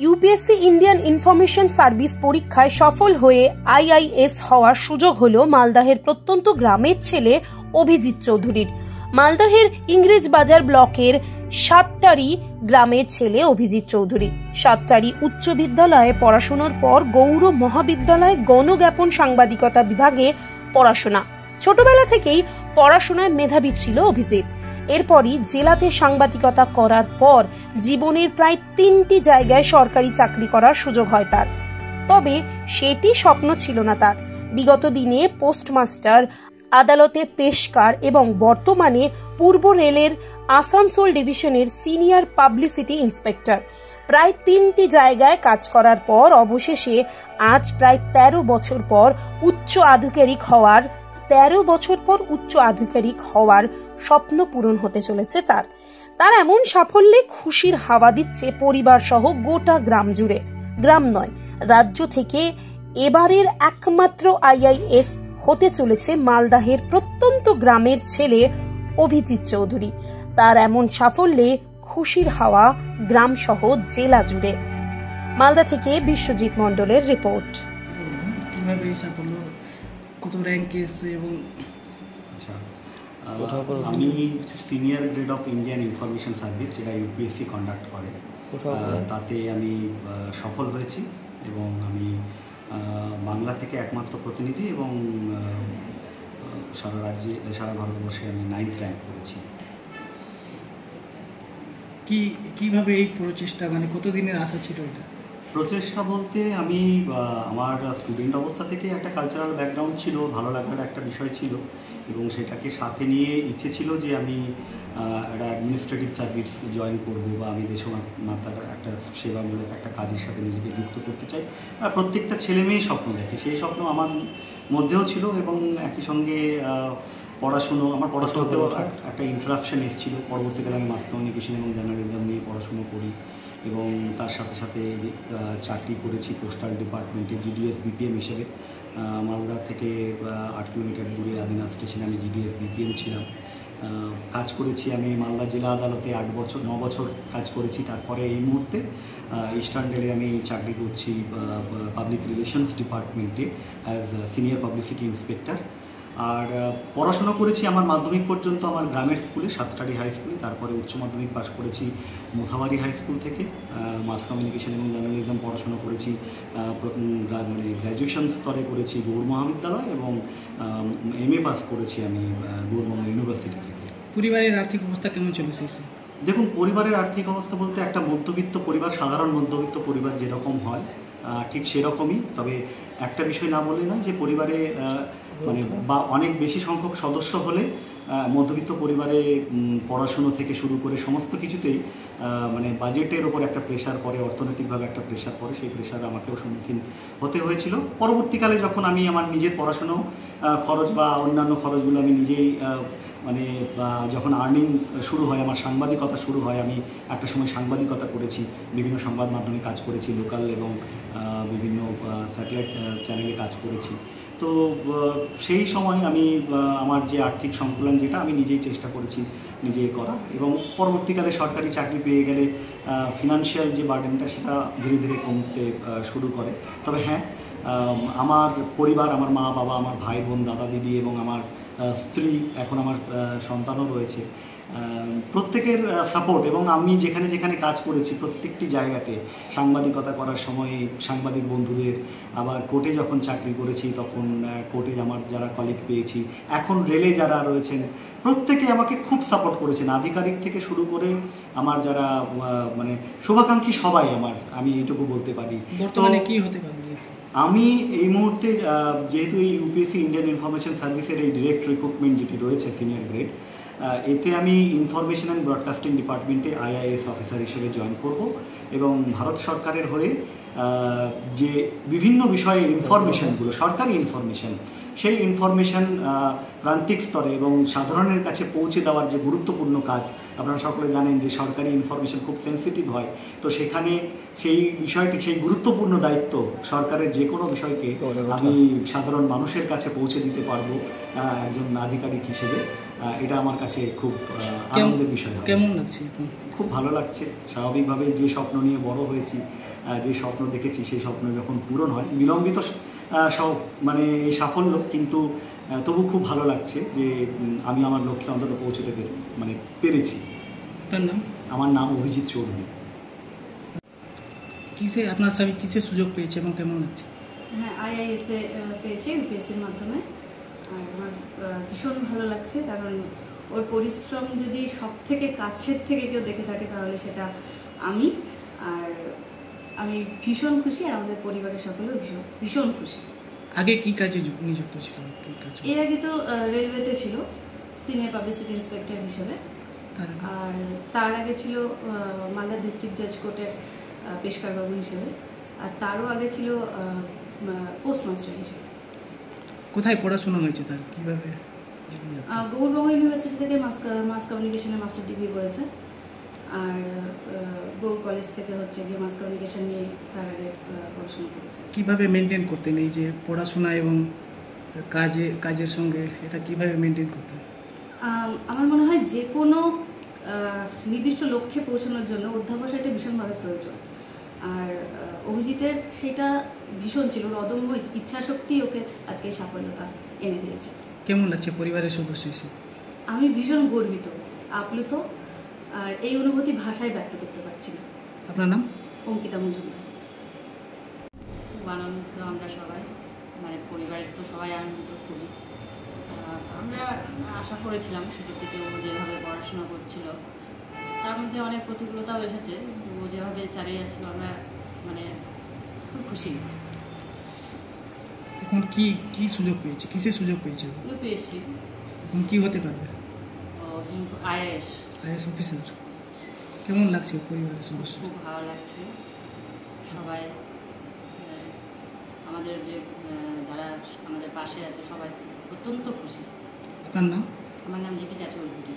UPSC Indian information service পরীক্ষায় সফল হয়ে আইআইএস হওয়ার সুযোগ হলো মালদহের প্রত্যন্ত গ্রামের ছেলে অভিজিৎ চৌধুরীর। মালদহের ইংরেজবাজার ব্লকের সাতটারি গ্রামের ছেলে অভিজিৎ চৌধুরী সাতটারি উচ্চ বিদ্যালয়ে পড়াশোনার পর গৌড় মহাবিদ্যালয়ে গণজ্ঞাপন সাংবাদিকতা বিভাগে পড়াশোনা। ছোটবেলা থেকেই পড়াশোনায় মেধাবী ছিল অভিজিৎ। এরপরই জেলাতে সাংবাদিকতা করার পর জীবনের প্রায় 3টি জায়গায় সরকারি চাকরি করার সুযোগ হয় তার। তবে সেটি স্বপ্ন ছিল না তার। বিগত দিনে পোস্টমাস্টার, আদালতে পেশকার এবং বর্তমানে পূর্ব রেলের আসানসোল ডিভিশনের সিনিয়র পাবলিসিটি ইন্সপেক্টর। প্রায় 3টি জায়গায় কাজ করার পর অবশেষে আজ প্রায় 13 বছর পর উচ্চ আধিকারিক হওয়ার স্বপ্ন পূরণ হতে চলেছে তার এমন সাফল্যে খুশির হাওয়া দিচ্ছে পরিবার সহ গোটা গ্রাম জুড়ে। গ্রাম নয়, রাজ্য থেকে এবারের একমাত্র আইআইএস হতে চলেছে মালদহের প্রত্যন্ত গ্রামের ছেলে অভিজিৎ চৌধুরী। তার এমন সাফল্যে খুশির হাওয়া গ্রাম সহ জেলা জুড়ে। মালদা থেকে বিশ্বজিৎ মণ্ডলের রিপোর্ট। কিভাবে এই সাফল্য, কত র্যাঙ্ক এসেছে? এবং আমি senior grade of Indian information service, যেটা ইউপিএসসি কন্ডাক্ট করে, তাতে আমি সফল হয়েছি এবং আমি বাংলা থেকে একমাত্র প্রতিনিধি এবং সারা ভারতবর্ষে আমি 9th র্যাঙ্ক করেছি। কিভাবে এই প্রচেষ্টা, মানে কতদিনের আশা ছিল এটা? প্রচেষ্টা বলতে আমি আমার স্টুডেন্ট অবস্থা থেকে একটা কালচারাল ব্যাকগ্রাউন্ড ছিল, ভালো লাগার একটা বিষয় ছিল এবং সেটাকে সাথে নিয়ে ইচ্ছে ছিল যে আমি একটা অ্যাডমিনিস্ট্রেটিভ সার্ভিস জয়েন করব বা আমি দেশমাতার একটা সেবামূলক একটা কাজের সাথে নিজেকে যুক্ত করতে চাই। আর প্রত্যেকটা ছেলে মেয়েই স্বপ্ন দেখে, সেই স্বপ্ন আমার মধ্যেও ছিল এবং একই সঙ্গে আমার পড়াশোনাতেও একটা ইন্টারাপশন এসেছিল। পরবর্তীকালে আমি মাস কমিউনিকেশন এবং জার্নালিজম নিয়ে পড়াশুনো করি এবং তার সাথে সাথে চাকরি করেছি পোস্টাল ডিপার্টমেন্টে জিডিএস বিপিএম হিসেবে। মালদা থেকে 8 কিলোমিটার দূরে আদিনা স্টেশনে আমি জিডিএস বিপিএম ছিলাম। কাজ করেছি আমি মালদা জেলা আদালতে 9 বছর কাজ করেছি। তারপরে এই মুহূর্তে ইস্টার্ন রেলে আমি চাকরি করছি পাবলিক রিলেশনস ডিপার্টমেন্টে অ্যাজ সিনিয়র পাবলিসিটি ইন্সপেক্টর। আর পড়াশোনা করেছি আমার মাধ্যমিক পর্যন্ত আমার গ্রামের স্কুলে, সাতটারি হাই স্কুলে। তারপরে উচ্চ মাধ্যমিক পাশ করেছি মোথাবাড়ি হাই স্কুল থেকে। মাস কমিউনিকেশন এবং জার্নালিজম পড়াশোনা করেছি, মানে গ্র্যাজুয়েশন স্তরে করেছি গৌড় মহাবিদ্যালয় এবং এমএ পাস করেছি আমি গৌড়বঙ্গ ইউনিভার্সিটি থেকে। পরিবারের আর্থিক অবস্থা কেমন চলেছে? দেখুন, পরিবারের আর্থিক অবস্থা বলতে একটা মধ্যবিত্ত পরিবার, সাধারণ মধ্যবিত্ত পরিবার যেরকম হয় ঠিক সেরকমই। তবে একটা বিষয় না বলে নয় যে পরিবারে মানে বা অনেক বেশি সংখ্যক সদস্য হলে মধ্যবিত্ত পরিবারে পড়াশুনো থেকে শুরু করে সমস্ত কিছুতেই মানে বাজেটের ওপর একটা প্রেশার পড়ে, অর্থনৈতিকভাবে একটা প্রেশার পড়ে। সেই প্রেশার আমাকেও সম্মুখীন হতে হয়েছিল। পরবর্তীকালে যখন আমি আমার নিজের পড়াশুনো খরচ বা অন্যান্য খরচগুলো আমি নিজেই মানে যখন আর্নিং শুরু হয়, আমার সাংবাদিকতা শুরু হয়, আমি একটা সময় সাংবাদিকতা করেছি, বিভিন্ন সংবাদ মাধ্যমে কাজ করেছি, লোকাল এবং বিভিন্ন স্যাটেলাইট চ্যানেলে কাজ করেছি। তো সেই সময় আমি আমার যে আর্থিক সংকুলন যেটা আমি নিজেই চেষ্টা করেছি নিজে করা এবং পরবর্তীকালে সরকারি চাকরি পেয়ে গেলে ফিনান্সিয়াল যে বার্ডেনটা সেটা ধীরে ধীরে কমতে শুরু করে। তবে হ্যাঁ, আমার পরিবার, আমার মা বাবা, আমার ভাই বোন, দাদা দিদি এবং আমার স্ত্রী, এখন আমার সন্তানও রয়েছে, প্রত্যেকের সাপোর্ট এবং আমি যেখানে যেখানে কাজ করেছি প্রত্যেকটি জায়গাতে সাংবাদিকতা করার সময় সাংবাদিক বন্ধুদের, আবার কোর্টে যখন চাকরি করেছি তখন কোর্টে আমার যারা কলিগ পেয়েছি, এখন রেলে যারা রয়েছেন, প্রত্যেকে আমাকে খুব সাপোর্ট করেছেন, আধিকারিক থেকে শুরু করে আমার যারা মানে শুভাকাঙ্ক্ষী সবাই আমি এইটুকু বলতে পারি। বর্তমানে কি হতে পারে? আমি এই মুহূর্তে যেহেতু এই ইউপিএসসি ইন্ডিয়ান ইনফরমেশন সার্ভিসের এই ডিরেক্ট রিক্রুটমেন্ট যেটি রয়েছে সিনিয়র গ্রেড, এতে আমি ইনফরমেশন অ্যান্ড ব্রডকাস্টিং ডিপার্টমেন্টে আইআইএস অফিসার হিসেবে জয়েন করব এবং ভারত সরকারের হয়ে যে বিভিন্ন বিষয়ে ইনফরমেশনগুলো, সরকারি ইনফরমেশন, সেই ইনফরমেশন প্রান্তিক স্তরে এবং সাধারণের কাছে পৌঁছে দেওয়ার যে গুরুত্বপূর্ণ কাজ, আপনারা সকলে জানেন যে সরকারি ইনফরমেশন খুব সেন্সিটিভ হয়। তো সেখানে সেই বিষয়টি, সেই গুরুত্বপূর্ণ দায়িত্ব সরকারের যে কোনো বিষয়কে আমি সাধারণ মানুষের কাছে পৌঁছে দিতে পারবো একজন আধিকারিক হিসেবে। এটা আমার কাছে খুব আনন্দের বিষয়। কেমন লাগছে এখন? খুব ভালো লাগছে। স্বাভাবিকভাবে যে স্বপ্ন নিয়ে বড় হয়েছি, যে স্বপ্ন দেখেছি, সেই স্বপ্ন যখন পূরণ হয়, বিলম্বিত সব মানে এই সাফল্য, কিন্তু তবু খুব ভালো লাগছে যে আমি আমার লক্ষ্যে অন্তত পৌঁছতে পেরেছি। আপনার নাম? আমার নাম অভিজিৎ চৌধুরী। আপনার স্বামী কিসের সুযোগ পেয়েছে এবং কেমন লাগছে? হ্যাঁ, আইআইএসে পেয়েছে ইউপিএসসির মাধ্যমে। আর আমার ভীষণ ভালো লাগছে, কারণ ওর পরিশ্রম যদি সব থেকে কাছের থেকে কেউ দেখে থাকে তাহলে সেটা আমি। আর আমি ভীষণ খুশি, আর আমাদের পরিবারের সকলেও ভীষণ ভীষণ খুশি। আগে কি কাজে নিযুক্ত ছিল? এর আগে তো রেলওয়েতে ছিল সিনিয়র পাবলিসিটি ইন্সপেক্টর হিসেবে, আর তার আগে ছিল মালদা ডিস্ট্রিক্ট জাজ কোর্টের পেশকারবাবু হিসেবে, আর তারও আগে ছিল পোস্টমাস্টার হিসেবে। কোথায় পড়াশোনা হয়েছে তার? কীভাবে? গৌড়বঙ্গ ইউনিভার্সিটি থেকে মাস কমিউনিকেশনে মাস্টার ডিগ্রি করেছে, আর গৌড় কলেজ থেকে হচ্ছে গিয়ে মাস কমিউনিকেশন নিয়ে তার আগে পড়াশোনা করেছে। কীভাবে মেনটেন করতেন এই যে পড়াশোনা এবং কাজের সঙ্গে, এটা কিভাবে মেনটেন করতেন? আমার মনে হয় যে কোনো নির্দিষ্ট লক্ষ্যে পৌঁছানোর জন্য অধ্যাবসায়টা ভীষণভাবে প্রয়োজন, আর অভিজিতের সেটা ভীষণ ছিল। অদম্য ইচ্ছাশক্তি ওকে আজকে এই সাফল্যতা এনে দিয়েছে। কেমন লাগছে পরিবারের সদস্য হিসেবে? আমি ভীষণ গর্বিত, আপ্লুত, আর এই অনুভূতি ভাষায় ব্যক্ত করতে পারছি না। আপনার নাম? অঙ্কিতা মজুমদার। খুব আনন্দিত আমরা সবাই, পরিবারের তো সবাই আনন্দিত খুবই। আমরা আশা করেছিলাম ছোটোর থেকে ও যেভাবে পড়াশোনা করছিল, তার মধ্যে অনেক প্রতিকূলতাও এসেছে, কিন্তু ও যেভাবে চালিয়ে যাচ্ছিল আমরা খুব খুশি। এখন কি সুযোগ পেয়েছে? কিসের সুযোগ পেয়েছে? ইউপিএসসি। এখন কি হতে পারবে? IAS officer. কেমন লাগছে পরিবারের সদস্য? খুব ভালো লাগছে। সবাই আমাদের যারা আমাদের পাশে আছে সবাই অত্যন্ত খুশি। আপনার নাম? আমার নাম লিপিকা চৌধুরী।